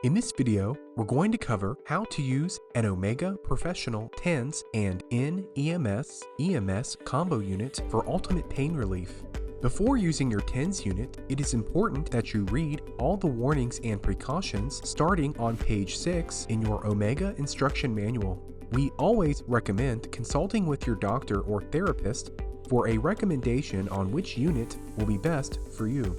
In this video, we're going to cover how to use an Omega Professional Tens and NMES Combo Unit for ultimate pain relief. Before using your Tens unit, it is important that you read all the warnings and precautions starting on page 6 in your Omega instruction manual. We always recommend consulting with your doctor or therapist for a recommendation on which unit will be best for you.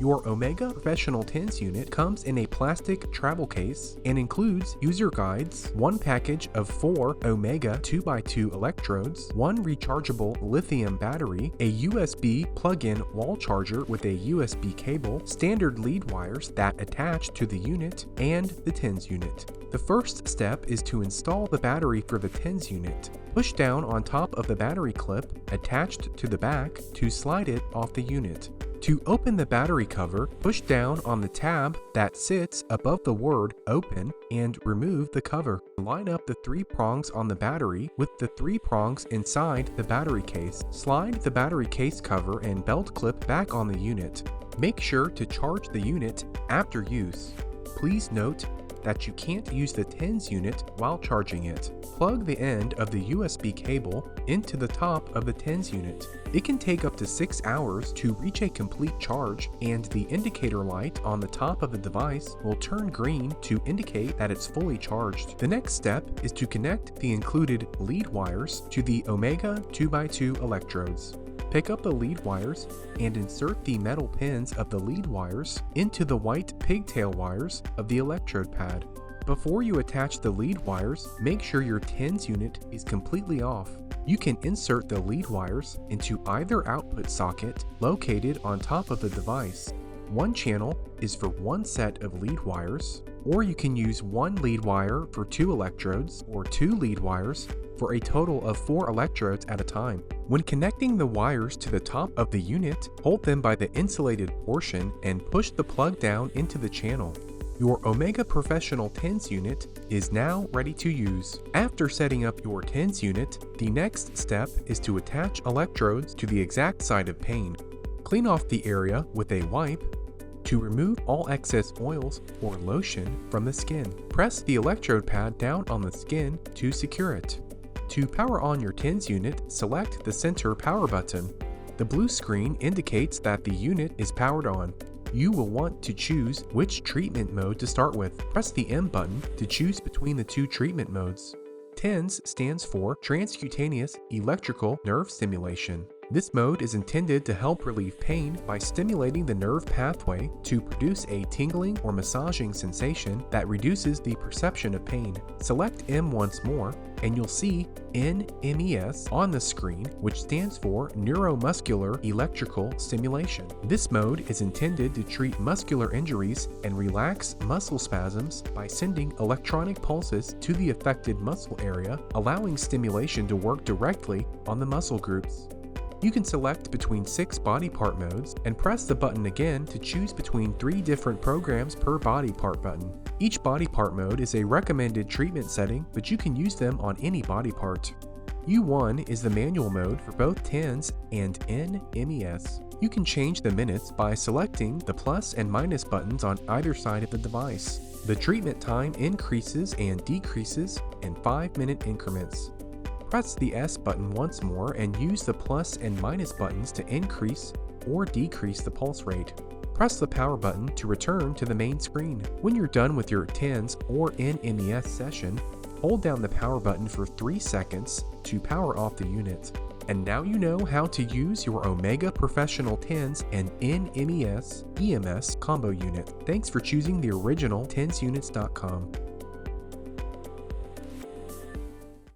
Your Omega Professional Tens unit comes in a plastic travel case and includes user guides, one package of 4 Omega 2x2 electrodes, one rechargeable lithium battery, a USB plug-in wall charger with a USB cable, standard lead wires that attach to the unit, and the Tens unit. The first step is to install the battery for the Tens unit. Push down on top of the battery clip attached to the back to slide it off the unit. To open the battery cover, push down on the tab that sits above the word "Open" and remove the cover. Line up the 3 prongs on the battery with the 3 prongs inside the battery case. Slide the battery case cover and belt clip back on the unit. Make sure to charge the unit after use. Please note that you can't use the Tens unit while charging it. Plug the end of the USB cable into the top of the Tens unit. It can take up to 6 hours to reach a complete charge, and the indicator light on the top of the device will turn green to indicate that it's fully charged. The next step is to connect the included lead wires to the Omega 2x2 electrodes. Pick up the lead wires and insert the metal pins of the lead wires into the white pigtail wires of the electrode pad. Before you attach the lead wires, make sure your Tens unit is completely off. You can insert the lead wires into either output socket located on top of the device. One channel is for one set of lead wires, or you can use one lead wire for 2 electrodes or 2 lead wires for a total of 4 electrodes at a time. When connecting the wires to the top of the unit, hold them by the insulated portion and push the plug down into the channel. Your Omega Professional Tens unit is now ready to use. After setting up your Tens unit, the next step is to attach electrodes to the exact site of pain. Clean off the area with a wipe to remove all excess oils or lotion from the skin. Press the electrode pad down on the skin to secure it. To power on your Tens unit, select the center power button. The blue screen indicates that the unit is powered on. You will want to choose which treatment mode to start with. Press the M button to choose between the 2 treatment modes. TENS stands for Transcutaneous Electrical Nerve Stimulation. This mode is intended to help relieve pain by stimulating the nerve pathway to produce a tingling or massaging sensation that reduces the perception of pain. Select M once more, and you'll see NMES on the screen, which stands for Neuromuscular Electrical Stimulation. This mode is intended to treat muscular injuries and relax muscle spasms by sending electronic pulses to the affected muscle area, allowing stimulation to work directly on the muscle groups. You can select between 6 body part modes and press the button again to choose between 3 different programs per body part button. Each body part mode is a recommended treatment setting, but you can use them on any body part. U1 is the manual mode for both Tens and NMES. You can change the minutes by selecting the plus and minus buttons on either side of the device. The treatment time increases and decreases in 5-minute increments. Press the S button once more and use the plus and minus buttons to increase or decrease the pulse rate. Press the power button to return to the main screen. When you're done with your Tens or NMES session, hold down the power button for 3 seconds to power off the unit. And now you know how to use your Omega Professional Tens and NMES EMS Combo Unit. Thanks for choosing the original TensUnits.com.